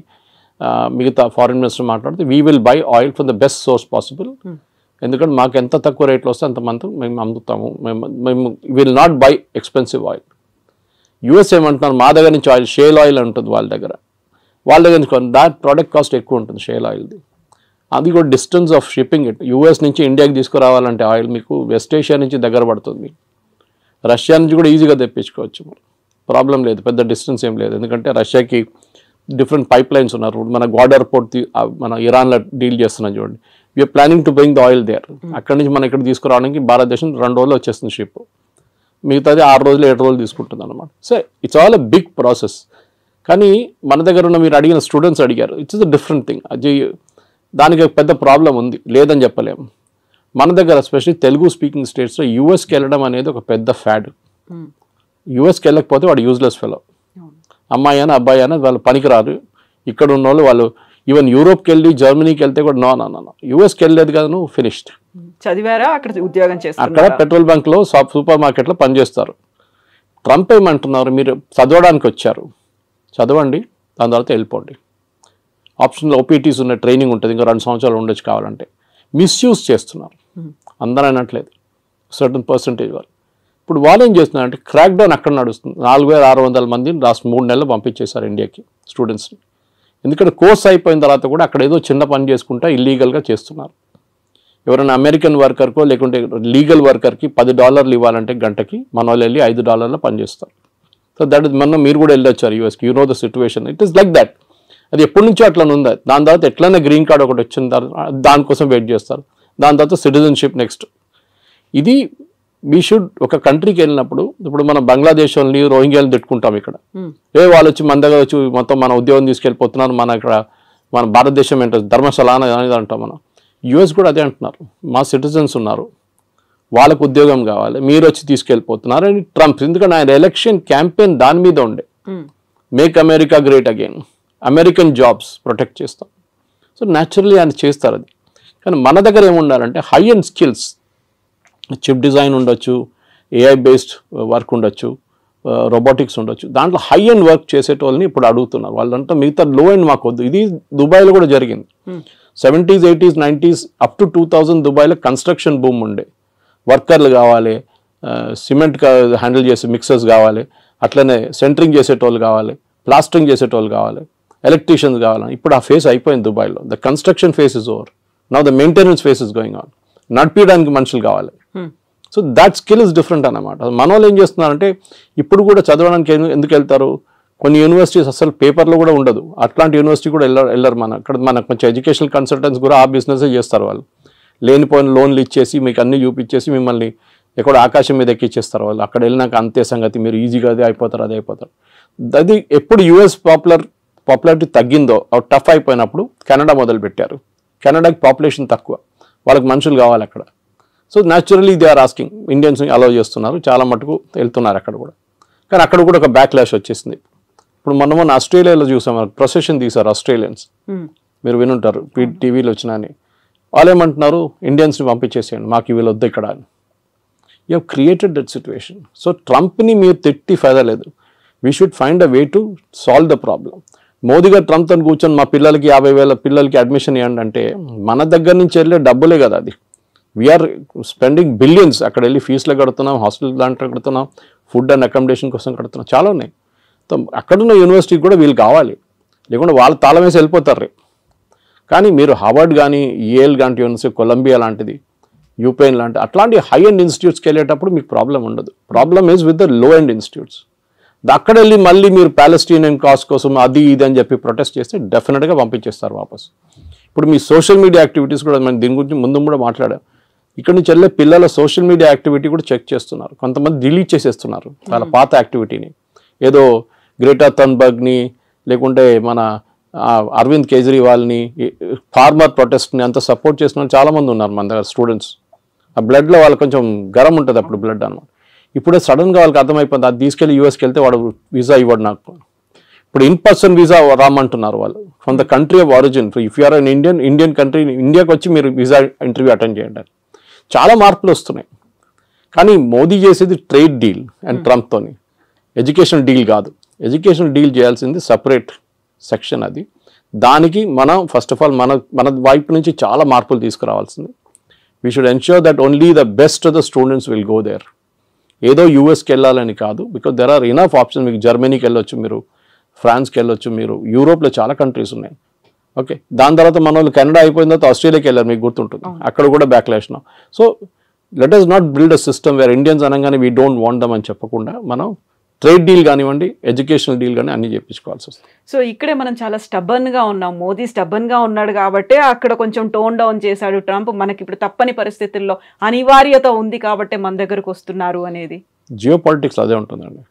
మిగతా ఫారిన్ మినిస్టర్ మాట్లాడుతూ we will buy oil from the best source possible. ఎందుకంటే మాకు ఎంత తక్కువ రేట్లో వస్తే అంతమంది మేము అమ్ముతాము. మేము will not by expensive oil. US ఏమంటున్నారు, మా దగ్గర నుంచి ఆయిల్ షేల్ ఆయిల్ ఉంటుంది వాళ్ళ దగ్గర నుంచి దాట్ ప్రోడక్ట్ కాస్ట్ ఎక్కువ ఉంటుంది షేల్ ఆయిల్ది. అది కూడా distance of shipping it. US నుంచి ఇండియాకి తీసుకురావాలంటే ఆయిల్ మీకు వెస్ట్ ఏషియా నుంచి దగ్గర పడుతుంది, మీకు రష్యా నుంచి కూడా ఈజీగా తెప్పించుకోవచ్చు, ప్రాబ్లం లేదు, పెద్ద డిస్టెన్స్ ఏం లేదు. ఎందుకంటే రష్యాకి డిఫరెంట్ పైప్ లైన్స్ ఉన్నారు. మన గ్వాడర్ పోర్ట్ మన ఇరాన్లో డీల్ చేస్తున్నాం చూడండి. We are planning to bring the oil there. అక్కడి నుంచి మనం ఇక్కడ తీసుకురావడానికి భారతదేశం 2 రోజులు వచ్చేస్తుంది షిప్, మిగతాది 6 రోజులు 7 రోజులు తీసుకుంటుంది అనమాట. So it's all a big process. కానీ మన దగ్గర ఉన్న మీరు అడిగిన స్టూడెంట్స్ అడిగారు, ఇట్స్ ఎ డిఫరెంట్ థింగ్. అది దానికి పెద్ద ప్రాబ్లం ఉంది, లేదని చెప్పలేము. మన దగ్గర ఎస్పెషల్లీ తెలుగు స్పీకింగ్ స్టేట్స్లో యూఎస్కి వెళ్ళడం అనేది ఒక పెద్ద ఫ్యాడ్. యూఎస్కి వెళ్ళకపోతే వాడు యూజ్లెస్ ఫెలో. అమ్మాయి అయినా అబ్బాయి అయినా వాళ్ళు పనికిరారు. ఇక్కడ ఉన్న వాళ్ళు ఈవెన్ యూరోప్కి వెళ్ళి జర్మనీకి వెళ్తే కూడా నో యూఎస్కి వెళ్ళలేదు కదా నువ్వు ఫినిష్డ్. చదివారా, అక్కడ ఉద్యోగం చేస్తారు, అక్కడ పెట్రోల్ బంక్లో సూపర్ మార్కెట్లో పనిచేస్తారు. ట్రంప్ ఏమంటున్నారు, మీరు చదవడానికి వచ్చారు, చదవండి, దాని తర్వాత వెళ్ళిపోండి. ఆప్షన్లో ఓపీటీస్ ఉన్న ట్రైనింగ్ ఉంటుంది, ఇంకా 2 సంవత్సరాలు ఉండొచ్చు కావాలంటే. మిస్యూజ్ చేస్తున్నారు, అందరూ అనట్లేదు, సర్టన్ పర్సంటేజ్ వాళ్ళు. ఇప్పుడు వాళ్ళు ఏం చేస్తున్నారంటే క్రాక్ డౌన్ అక్కడ నడుస్తుంది. 4600 మందిని లాస్ట్ 3 నెలలు పంపించేశారు ఇండియాకి స్టూడెంట్స్ని. ఎందుకంటే కోర్స్ అయిపోయిన తర్వాత కూడా అక్కడ ఏదో చిన్న పని చేసుకుంటా ఇల్లీగల్గా చేస్తున్నారు. ఎవరైనా అమెరికన్ వర్కర్కో లేకుంటే లీగల్ వర్కర్కి $10 ఇవ్వాలంటే గంటకి, మన వాళ్ళు వెళ్ళి $5 పనిచేస్తారు. సో దట్ ఇస్ మొన్న మీరు కూడా వెళ్ళొచ్చారు యూఎస్కి, you know the situation. It is like that. అది ఎప్పటి నుంచో అట్లా ఉంది. దాని తర్వాత ఎట్లయినా గ్రీన్ కార్డ్ ఒకటి వచ్చిన తర్వాత దానికోసం వెయిట్ చేస్తారు. దాని తర్వాత సిటిజన్షిప్ నెక్స్ట్. ఇది వీ షుడ్ ఒక కంట్రీకి వెళ్ళినప్పుడు, ఇప్పుడు మనం బంగ్లాదేశ్ వాళ్ళని రోహింగ్యాలను తిట్టుకుంటాం ఇక్కడ, వాళ్ళు వచ్చి మన దగ్గర వచ్చి మొత్తం మన ఉద్యోగం తీసుకెళ్ళిపోతున్నారు, మన ఇక్కడ మన భారతదేశం ఏంటో ధర్మశాల అనేది అంటాం మనం. యూఎస్ కూడా అదే అంటున్నారు, మా సిటిజన్స్ ఉన్నారు, వాళ్ళకు ఉద్యోగం కావాలి, మీరు వచ్చి తీసుకెళ్ళిపోతున్నారు అని ట్రంప్. ఎందుకంటే ఆయన ఎలక్షన్ క్యాంపెయిన్ దాని మీద ఉండే, make America great again, American jobs protect చేస్తాం. సో న్యాచురల్లీ ఆయన చేస్తారు అది. కానీ మన దగ్గర ఏముండాలంటే high end skills, chip design ఉండొచ్చు, ఏఐ బేస్డ్ వర్క్ ఉండొచ్చు, రోబోటిక్స్ ఉండొచ్చు, దాంట్లో హై అండ్ వర్క్ చేసేటోళ్ళని ఇప్పుడు అడుగుతున్నారు. వాళ్ళంతా మిగతా లో అండ్ మాకు వద్దు. ఇది దుబాయ్లో కూడా జరిగింది. 70s, 80s, 90s up to 2000 దుబాయ్లో కన్స్ట్రక్షన్ బూమ్ ఉండే. వర్కర్లు కావాలి, సిమెంట్ హ్యాండిల్ చేసే మిక్సర్స్ కావాలి, అట్లనే సెంటరింగ్ చేసేటోళ్ళు కావాలి, ప్లాస్టరింగ్ చేసేటోళ్ళు కావాలి, ఎలక్ట్రీషియన్స్ కావాలి. ఇప్పుడు ఆ ఫేస్ అయిపోయింది దుబాయ్లో. The construction face is over, now the maintenance face is going on. నడిపించడానికి మనుషులు కావాలి. So that skill is different అన్నమాట. మన వాళ్ళు ఏం చేస్తున్నారంటే ఇప్పుడు కూడా చదవడానికి ఎందుకు వెళ్తారు, కొన్ని యూనివర్సిటీస్ అసలు పేపర్లో కూడా ఉండదు, అట్లాంటి యూనివర్సిటీ కూడా వెళ్ళరు. మన కొంచెం ఎడ్యుకేషనల్ కన్సల్టెంట్స్ కూడా ఆ బిజినెసే చేస్తారు. వాళ్ళు లేనిపోయిన లోన్లు ఇచ్చేసి మీకు అన్నీ చూపించేసి మిమ్మల్ని ఎక్కడ ఆకాశం మీద ఎక్కిచ్చేస్తారు. వాళ్ళు అక్కడ వెళ్ళినాక అంతే సంగతి, మీరు ఈజీగా అదే అయిపోతారు. అది ఎప్పుడు యూఎస్ పాపులారిటీ తగ్గిందో, టఫ్ అయిపోయినప్పుడు కెనడా మొదలుపెట్టారు. కెనడాకి పాపులేషన్ తక్కువ, వాళ్ళకి మనుషులు కావాలి అక్కడ. So naturally they are asking, ఇండియన్స్ని అలౌ చేస్తున్నారు, చాలా మటుకు వెళ్తున్నారు అక్కడ కూడా. కానీ అక్కడ కూడా ఒక బ్యాక్లాష్ వచ్చేసింది. ఇప్పుడు మొన్న ఆస్ట్రేలియాలో చూసాం, ప్రొసెషన్ తీశారు ఆస్ట్రేలియన్స్, మీరు వినుంటారు, టీవీలో వచ్చినాయని. వాళ్ళు ఏమంటున్నారు, ఇండియన్స్ని పంపించేసేయండి, మాకు వీళ్ళు వద్దు ఇక్కడ అని. You have created that situation. So ట్రంప్ని మీరు తిట్టి ఫైదా లేదు. We should find a way to solve the problem. Modi garu ట్రంప్తో కూర్చొని మా పిల్లలకి 50,000 పిల్లలకి అడ్మిషన్ ఇవ్వండి అంటే మన దగ్గర నుంచి వెళ్ళే డబ్బులే కదా అది. We are spending billions. అక్కడ వెళ్ళి ఫీజులు కడుతున్నాం, హాస్టల్ దాంట్లో కడుతున్నాం, ఫుడ్ అండ్ అకామిడేషన్ కోసం కడుతున్నాం, చాలా ఉన్నాయి. అక్కడున్న యూనివర్సిటీకి కూడా వీళ్ళు కావాలి, లేకుంటే వాళ్ళు తాళం వేసి వెళ్ళిపోతారు రేపు. కానీ మీరు హార్వర్డ్ కానీ, ఏఎల్ లాంటి యూనివర్సిటీ, కొలంబియా లాంటిది, యూపెన్ లాంటి అట్లాంటి హై అండ్ ఇన్స్టిట్యూట్స్కి వెళ్ళేటప్పుడు మీకు ప్రాబ్లం ఉండదు. Problem is with the low and institutes. అక్కడ వెళ్ళి మళ్ళీ మీరు ప్యాలెస్టీనియన్ కాజ్ కోసం అది ఇది అని చెప్పి ప్రొటెస్ట్ చేస్తే డెఫినెట్గా పంపించేస్తారు వాపస్. ఇప్పుడు మీ సోషల్ మీడియా యాక్టివిటీస్ కూడా మనం దీని గురించి ముందు కూడా మాట్లాడాం. ఇక్కడ నుంచి వెళ్ళే పిల్లల సోషల్ మీడియా యాక్టివిటీ కూడా చెక్ చేస్తున్నారు. కొంతమంది డిలీట్ చేసేస్తున్నారు వాళ్ళ పాత యాక్టివిటీని. ఏదో గ్రేటా థన్బర్గ్ని లేకుంటే మన అరవింద్ కేజ్రీవాల్ని, ఫార్మర్ ప్రొటెస్ట్ని అంత సపోర్ట్ చేసిన వాళ్ళు చాలామంది ఉన్నారు మన దగ్గర స్టూడెంట్స్. ఆ బ్లడ్లో వాళ్ళకి కొంచెం గరం ఉంటుంది అప్పుడు బ్లడ్ అనమాట. ఇప్పుడే సడన్గా వాళ్ళకి అర్థమైపోయింది, అది తీసుకెళ్ళి యూఎస్కి వెళ్తే వాడు వీసా ఇవ్వడు నాకు. ఇప్పుడు ఇన్ పర్సన్ వీసా రామంటున్నారు వాళ్ళు, from the country of origin. If you are an Indian country, ఇండియాకి వచ్చి మీరు వీసా ఇంటర్వ్యూ అటెండ్ చేయండి. చాలా మార్పులు వస్తున్నాయి. కానీ మోదీ చేసేది ట్రేడ్ డీల్ అండ్ ట్రంప్తోని, ఎడ్యుకేషన్ డీల్ కాదు. ఎడ్యుకేషన్ డీల్ చేయాల్సింది సపరేట్ సెక్షన్. అది దానికి మనం ఫస్ట్ ఆఫ్ ఆల్ మన వైపు నుంచి చాలా మార్పులు తీసుకురావాల్సింది. We should ensure that only the best of the students will go there. ఏదో యూఎస్కి వెళ్ళాలని కాదు, because there are enough option. మీకు జర్మనీకి వెళ్ళొచ్చు, మీరు ఫ్రాన్స్కి వెళ్ళొచ్చు, మీరు యూరోప్లో చాలా కంట్రీస్ ఉన్నాయి. ఓకే, దాని తర్వాత మన వాళ్ళు కెనడా అయిపోయిన తర్వాత ఆస్ట్రేలియాకి వెళ్ళారు, మీకు గుర్తుంటుంది, అక్కడ కూడా backlash. So let us not build a system wear Indians అనగానే వీ డోంట్ వాంట్ దమ్ అని చెప్పకుండా మనం ట్రేడ్ డీల్ కానివ్వండి, ఎడ్యుకేషనల్ డీల్ కానీ అన్ని చేయించుకోవాల్సి వస్తుంది. సో ఇక్కడే మనం చాలా స్టబర్న్గా ఉన్నాం. మోదీ స్టబర్న్గా ఉన్నాడు కాబట్టి అక్కడ కొంచెం టోన్ డౌన్ చేశాడు ట్రంప్. మనకి ఇప్పుడు తప్పని పరిస్థితుల్లో అనివార్యత ఉంది కాబట్టి మన దగ్గరకు వస్తున్నారు అనేది. జియో పాలిటిక్స్ అదే ఉంటుందండి.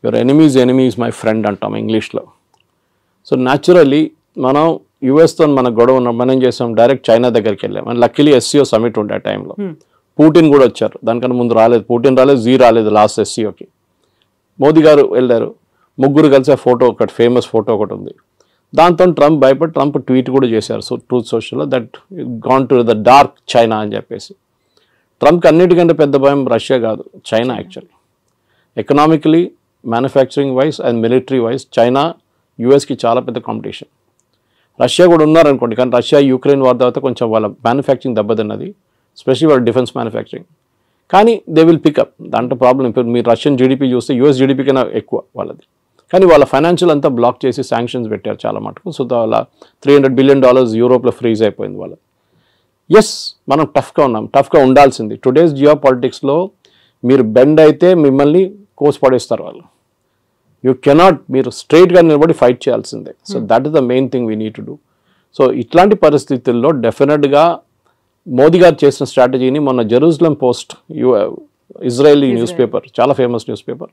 యువర్ ఎనిమీస్ మై ఫ్రెండ్ అంటాం ఇంగ్లీష్లో. సో న్యాచురల్లీ మనం యుఎస్తో మన గొడవ ఉన్న మనం ఏం చేసాం, డైరెక్ట్ చైనా దగ్గరికి వెళ్ళాం. అండ్ లక్కీలీ ఎస్సీఓ సమిట్ ఉండే ఆ టైంలో పుటిన్ కూడా వచ్చారు. దానికన్నా ముందు రాలేదు, పుటిన్ రాలేదు, జీ రాలేదు లాస్ట్ ఎస్సీఓకి. మోదీ గారు వెళ్ళారు, ముగ్గురు కలిసి ఫోటో ఒకటి ఫేమస్ ఫోటో ఒకటి ఉంది. దాంతో ట్రంప్ భయపడి ట్రంప్ ట్వీట్ కూడా చేశారు ట్రూత్ సోషల్లో, that gone to the dark China అని చెప్పేసి. ట్రంప్కి అన్నిటికంటే పెద్ద భయం రష్యా కాదు, China. Actually economically, manufacturing wise and military wise China యూఎస్కి చాలా పెద్ద కాంపిటీషన్. రష్యా కూడా ఉన్నారనుకోండి, కానీ రష్యా యుక్రెయిన్ వార్ తర్వాత కొంచెం వాళ్ళ మ్యానుఫ్యాక్చరింగ్ దెబ్బతిన్నది, స్పెషల్లీ వాళ్ళ డిఫెన్స్ మ్యానుఫ్యాక్చరింగ్. కానీ దే విల్ పికప్, దాంట్లో ప్రాబ్లం. ఇప్పుడు మీరు రష్యన్ జీడిపి చూస్తే యూఎస్ జీడిపి కన్నా ఎక్కువ వాళ్ళది. కానీ వాళ్ళ ఫైనాన్షియల్ అంతా బ్లాక్ చేసి శాంక్షన్స్ పెట్టారు చాలా మటుకు. సో వాళ్ళ $300 బిలియన్ యూరోప్లో ఫ్రీజ్ అయిపోయింది వాళ్ళ. ఎస్, మనం టఫ్గా ఉన్నాం, టఫ్గా ఉండాల్సింది. టుడేస్ జియో పాలిటిక్స్లో మీరు బెండ్ అయితే మిమ్మల్ని కోసి పడేస్తారు వాళ్ళు. యూ కెనాట్, మీరు స్ట్రైట్గా నిలబడి ఫైట్ చేయాల్సిందే. So that is the main thing we need to do. So ఇట్లాంటి పరిస్థితుల్లో డెఫినెట్గా మోదీ గారు చేసిన స్ట్రాటజీని మొన్న Jerusalem post, Israeli news paper, చాలా ఫేమస్ న్యూస్ పేపర్,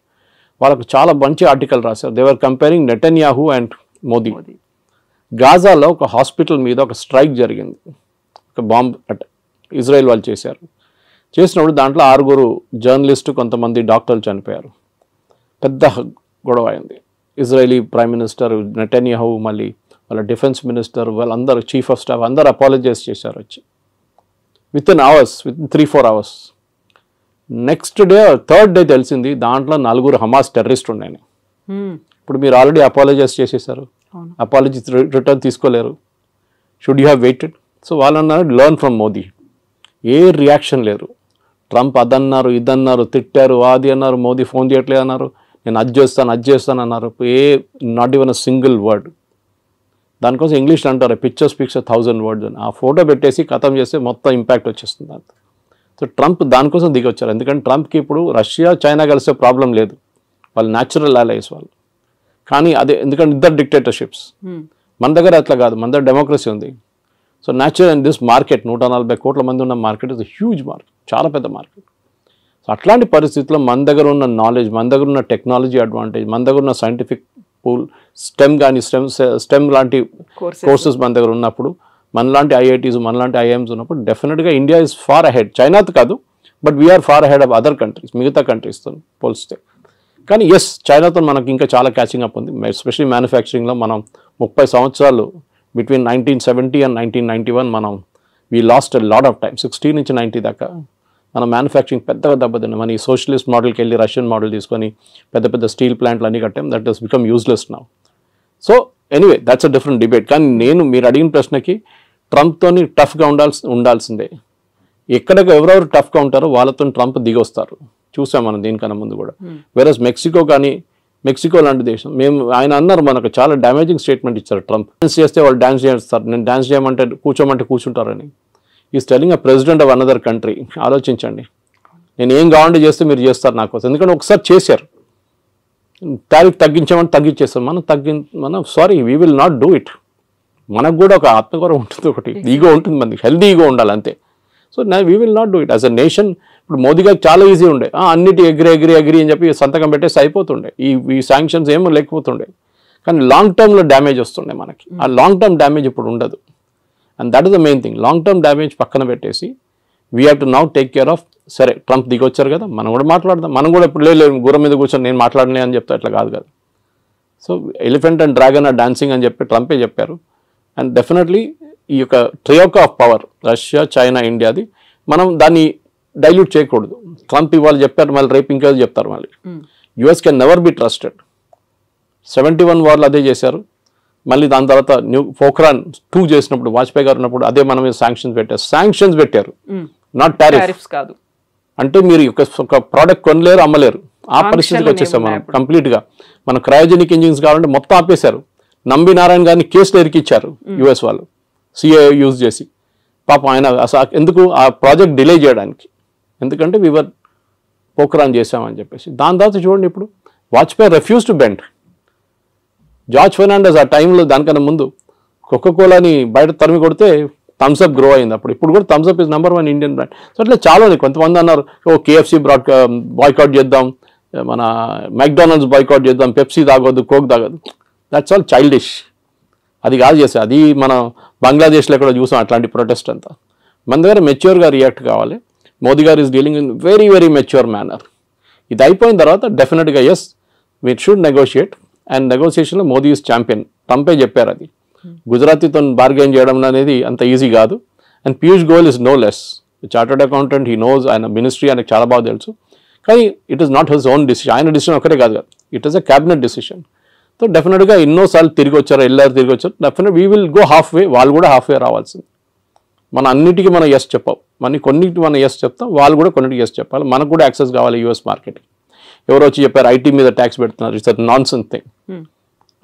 వాళ్ళకు చాలా మంచి ఆర్టికల్ రాశారు. They were comparing Netanyahu and Modi. గాజాలో ఒక హాస్పిటల్ మీద ఒక స్ట్రైక్ జరిగింది, ఒక బాంబ్ అటాక్ ఇజ్రాయెల్ వాళ్ళు చేశారు. చేసినప్పుడు దాంట్లో 6 జర్నలిస్టు, కొంతమంది డాక్టర్లు చనిపోయారు. పెద్ద గొడవ అయింది. ఇజ్రాయలీ ప్రైమ్ మినిస్టర్ నెటన్యాహు, మళ్ళీ వాళ్ళ డిఫెన్స్ మినిస్టర్, వాళ్ళందరూ చీఫ్ ఆఫ్ స్టాఫ్ అందరూ అపాలజైజ్ చేశారు వచ్చి. With in 3-4 hours. Next day, third day తెలిసింది దాంట్లో 4 హమాస్ టెర్రరిస్ట్ ఉన్నాయని. ఇప్పుడు మీరు ఆల్రెడీ అపాలజైజ్ చేసేసారు, అపాలజీ రిటర్న్ తీసుకోలేరు. Should you have weighted? So వాళ్ళు అన్నారు learn from Modi. A reaction లేరు. ట్రంప్ అదన్నారు, ఇదన్నారు, తిట్టారు, అది అన్నారు, మోదీ ఫోన్ చేయట్లేదు అన్నారు, నేను అది చేస్తాను అన్నారు. Not even a single word. దానికోసం ఇంగ్లీష్లో అంటారు పిక్చర్ స్పీక్స్ 1000 words అని. ఆ ఫోటో పెట్టేసి ఖతం చేస్తే మొత్తం ఇంపాక్ట్ వచ్చేస్తుంది దాంతో. సో ట్రంప్ దానికోసం దిగొచ్చారు. ఎందుకంటే ట్రంప్కి ఇప్పుడు రష్యా చైనా కలిసే ప్రాబ్లం లేదు, వాళ్ళు న్యాచురల్ అలైస్ వాళ్ళు. కానీ అదే ఎందుకంటే ఇద్దరు డిక్టేటర్షిప్స్. మన దగ్గర అట్లా కాదు, మన దగ్గర డెమోక్రసీ ఉంది. So natural and this market 140 కోట్ల మంది ఉన్న మార్కెట్ ఇస్ హ్యూజ్ మార్కెట్, చాలా పెద్ద మార్కెట్. సో అట్లాంటి పరిస్థితుల్లో మన దగ్గర ఉన్న నాలెడ్జ్, మన దగ్గర ఉన్న టెక్నాలజీ అడ్వాంటేజ్, మన దగ్గర ఉన్న సైంటిఫిక్ పూల్, స్టెమ్ కానీ స్టెమ్ లాంటి కోర్సెస్ మన దగ్గర ఉన్నప్పుడు, మనలాంటి ఐఐటీస్, మనలాంటి ఐఎమ్స్ ఉన్నప్పుడు డెఫినెట్గా ఇండియా ఇస్ ఫార్ అహెడ్. చైనాతో కాదు, but we are far ahead of other countries, మిగతా కంట్రీస్తో పోలిస్తే. కానీ ఎస్, చైనాతో మనకి ఇంకా చాలా క్యాచింగ్ అప్ ఉంది. ఎస్పెషల్లీ మ్యానుఫ్యాక్చరింగ్లో మనం 30 సంవత్సరాలు బిట్వీన్ 1970 and 1991 మనం we lost a lot of time. 60 నుంచి 90 దాకా మన మ్యానుఫ్యాక్చరింగ్ పెద్దగా దెబ్బతిన్నాం. మన ఈ సోషలిస్ట్ మోడల్కి వెళ్ళి రష్యన్ మోడల్ తీసుకొని పెద్ద పెద్ద స్టీల్ ప్లాంట్లు అన్నీ కట్టాం. That has become useless now. So anyway that's a different debate. కానీ మీరు అడిగిన ప్రశ్నకి ట్రంప్తోని టఫ్గా ఉండాల్సిందే. ఎక్కడికి ఎవరెవరు టఫ్గా ఉంటారో వాళ్ళతో ట్రంప్ దిగొస్తారు. చూసాం మనం దీనికన్నా ముందు కూడా. వేరస్ మెక్సికో లాంటి దేశం, ఆయన అన్నారు, మనకు చాలా డ్యామేజింగ్ స్టేట్మెంట్ ఇచ్చారు ట్రంప్. డాన్స్ చేస్తే వాళ్ళు డాన్స్ చేస్తారు, నేను డాన్స్ చేయమంటే కూర్చుంటారని. Is telling a president of another country. ఆలోచించండి, నేను ఏం కావాలంటే చేస్తే మీరు చేస్తారు నా కోసం. ఎందుకంటే ఒకసారి చేశారు, టారిఫ్ తగ్గించేస్తాం. మనం sorry, we will not do it. మనకు కూడా ఒక ఆత్మగౌరవం ఉంటుంది, ఒకటి ఈగో ఉంటుంది, మనకి హెల్దీ ఈగో ఉండాలి అంతే. So we will not do it as a nation. ఇప్పుడు మోదీ గారికి చాలా ఈజీ ఉండే, అన్నిటి అగ్రి అని చెప్పి సంతకం పెట్టేసి అయిపోతుండే, ఈ శాంక్షన్స్ ఏమో లేకపోతుండే. కానీ లాంగ్ టర్మ్లో డ్యామేజ్ వస్తుండే మనకి. ఆ లాంగ్ టర్మ్ డ్యామేజ్ ఇప్పుడు ఉండదు. And that is the main thing. Long term damage పక్కన పెట్టేసి we have to now take care of. సరే, ట్రంప్ దిగొచ్చారు కదా, మనం కూడా మాట్లాడదాం. మనం కూడా ఇప్పుడు లేదు గుర్రం మీద కూర్చొని నేను మాట్లాడలే అని చెప్తా, అట్లా కాదు కదా. So elephant and dragon are dancing అని చెప్పి ట్రంపే చెప్పారు. అండ్ డెఫినెట్లీ ఈ యొక్క troika of power, Russia, China, ఇండియాది, మనం దాన్ని డైల్యూట్ చేయకూడదు. ట్రంప్ ఇవాళ చెప్పారు, మళ్ళీ రేపు ఇంకా చెప్తారు. మళ్ళీ US can never be trusted. 71 వార్లు అదే చేశారు. మళ్ళీ దాని తర్వాత పోఖ్రాన్ 2 చేసినప్పుడు, వాజ్పేయి గారు ఉన్నప్పుడు అదే మన మీద శాంక్షన్స్ పెట్టారు, నాట్ టారిఫ్స్ కాదు. అంటే మీరు ఒక ప్రోడక్ట్ కొనలేరు, అమ్మలేరు, ఆ పరిస్థితికి వచ్చేసాం మనం కంప్లీట్గా. మన క్రయోజెనిక్ ఇంజిన్స్ కావాలంటే మొత్తం ఆపేశారు. నంబి నారాయణ గారిని కేసులు ఇరికిచ్చారు యుఎస్ వాళ్ళు సిఏ యూజ్ చేసి. పాపం ఆయన అసలు ఎందుకు ఆ ప్రాజెక్ట్ డిలే చేయడానికి, ఎందుకంటే వీవర్ పోక్రాన్ చేసామని చెప్పేసి. దాని తర్వాత చూడండి ఇప్పుడు Vajpayee refuse to bend. George Fernandes ఆ టైంలో దానికన్నా ముందు కోకోకోలాని బయట తరిమి కొడితే థమ్స్అప్ గ్రో అయింది అప్పుడు. ఇప్పుడు కూడా Thums Up is #1 Indian brand. So అట్లా చాలా ఉన్నాయి. కొంతమంది అన్నారు KFC బాయ్కాట్ చేద్దాం, మన మెక్డానల్డ్స్ బాయ్కాట్ చేద్దాం, పెప్సీ తాగొద్దు, కోక్ తాగొద్దు. That's all childish. అది కాదు చేసేది. అది మన బంగ్లాదేశ్లో కూడా చూసాం అట్లాంటి ప్రొటెస్ట్ అంతా. మన దగ్గర మెచ్యూర్గా రియాక్ట్ కావాలి. Modi garu is dealing in very very mature manner. ఇది అయిపోయిన తర్వాత డెఫినెట్గా yes we should negotiate. And నెగోషియేషన్లో మోదీ ఈజ్ ఛాంపియన్. ట్రంపే చెప్పారు అది. గుజరాతీతో బార్గెన్ చేయడం అనేది అంత ఈజీ కాదు. And Piyush Goyal is no less chartered accountant. He knows, ఆయన మినిస్ట్రీ ఆయనకు చాలా బాగా తెలుసు. కానీ it is not his own decision. ఆయన డిసిషన్ ఒకటే కాదు కదా, it is a cabinet decision. So డెఫినెట్గా ఎన్నోసార్లు తిరిగి వచ్చారు, తిరిగి వచ్చారు. Definite we will go half వే. వాళ్ళు కూడా హాఫ్ వే రావాల్సింది. మన అన్నిటికీ మనం ఎస్ చెప్పాం, కొన్నిటికి మనం ఎస్ చెప్తాం, వాళ్ళు కూడా కొన్నిటికి ఎస్ చెప్పాలి. మనకు కూడా యాక్సెస్ కావాలి యూఎస్ మార్కెట్కి. ఎవరో వచ్చి చెప్పారు ఐటీ మీద ట్యాక్స్ పెడుతున్నారు. It's non sense thing.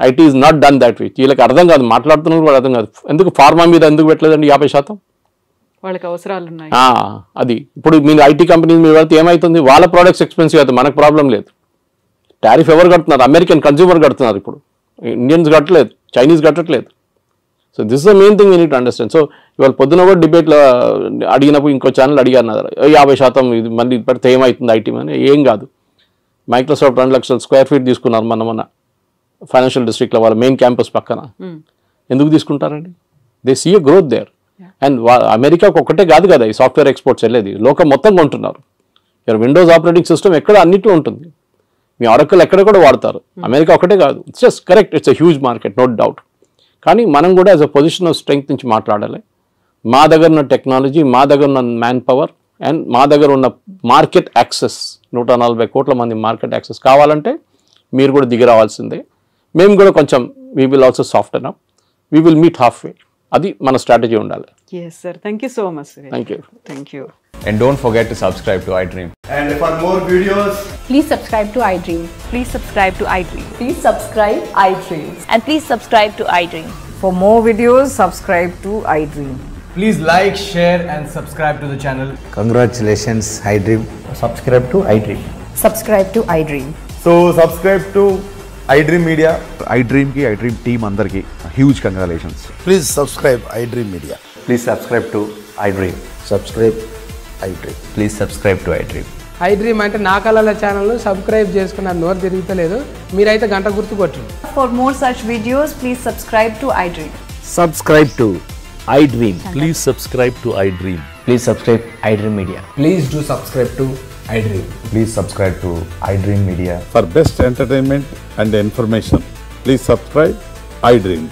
IT is not done that way. వీళ్ళకి అర్థం కాదు, మాట్లాడుతున్నారు కూడా అర్థం కాదు. ఎందుకు ఫార్మా మీద ఎందుకు పెట్టలేదండి 50%? వాళ్ళకి అవసరాలు ఉన్నాయి. అది ఇప్పుడు మీరు ఐటీ కంపెనీస్ మీద పెడితే ఏమవుతుంది? వాళ్ళ ప్రోడక్ట్స్ ఎక్స్పెన్సివ్ అవుతుంది, మనకు ప్రాబ్లం లేదు. టారిఫ్ ఎవరు కడుతున్నారు? అమెరికన్ కన్జ్యూమర్ కడుతున్నారు. ఇప్పుడు ఇండియన్స్ కట్టలేదు, చైనీస్ కట్టట్లేదు. So this is the main thing we need to understand. So ఇవాళ పొద్దున కూడా డిబేట్లో అడిగినప్పుడు ఇంకో ఛానల్ అడిగారు 50% ఇది మళ్ళీ పెడితే ఏమవుతుంది ఐటీ అని. ఏం కాదు. మైక్రోసాఫ్ట్ 2 లక్షల స్క్వేర్ ఫీట్ తీసుకున్నారు మన ఫైనాన్షియల్ డిస్ట్రిక్ట్లో, వాళ్ళ మెయిన్ క్యాంపస్ పక్కన. ఎందుకు తీసుకుంటారండి? They see a growth there. And అమెరికాకు ఒక్కటే కాదు కదా ఈ సాఫ్ట్వేర్ ఎక్స్పోర్ట్స్ వెళ్ళేది, లోకం మొత్తం కొంటున్నారు. విండోస్ ఆపరేటింగ్ సిస్టమ్ ఎక్కడ అన్నిట్లో ఉంటుంది, మీ ఆరకల్ ఎక్కడ కూడా వాడతారు. అమెరికా ఒకటే కాదు. It's just correct, it's a huge market, no doubt. కానీ మనం కూడా as a position of strength నుంచి మాట్లాడాలి. మా దగ్గర ఉన్న టెక్నాలజీ, మా దగ్గర ఉన్న మ్యాన్ పవర్ అండ్ మా దగ్గర ఉన్న మార్కెట్ యాక్సెస్, 140 కోట్ల మంది మార్కెట్ యాక్సెస్ కావాలంటే మీరు కూడా దిగి రావాల్సిందే. మేము కూడా కొంచెం we will also soften up, we will meet half way. అది మన స్ట్రాటజీ ఉండాలి. Yes sir, thank you so much sir. Thank you. And don't forget to subscribe to iDream. And for more videos, please subscribe to iDream. Please subscribe to iDream. Please subscribe iDream. And please subscribe to iDream. For more videos, subscribe to iDream. please like, share and subscribe to the channel. Congratulations, iDream. Subscribe to iDream. Subscribe to iDream. So subscribe to iDream Media. iDream ki iDream team andarki huge congratulations. Please subscribe iDream Media. Please subscribe to iDream. Subscribe iDream. Please subscribe to iDream. iDream అంటే నా కళల channel subscribe చేసుకున్నారు, నోరు తిరుగుతలేదు. మీరైతే గంట గుర్తు కొట్టండి. For more such videos, please subscribe to iDream. Subscribe to iDream. Please subscribe to iDream. Please subscribe iDream Media. Please do subscribe to iDream. Please subscribe to iDream Media. For best entertainment and information, please subscribe iDream.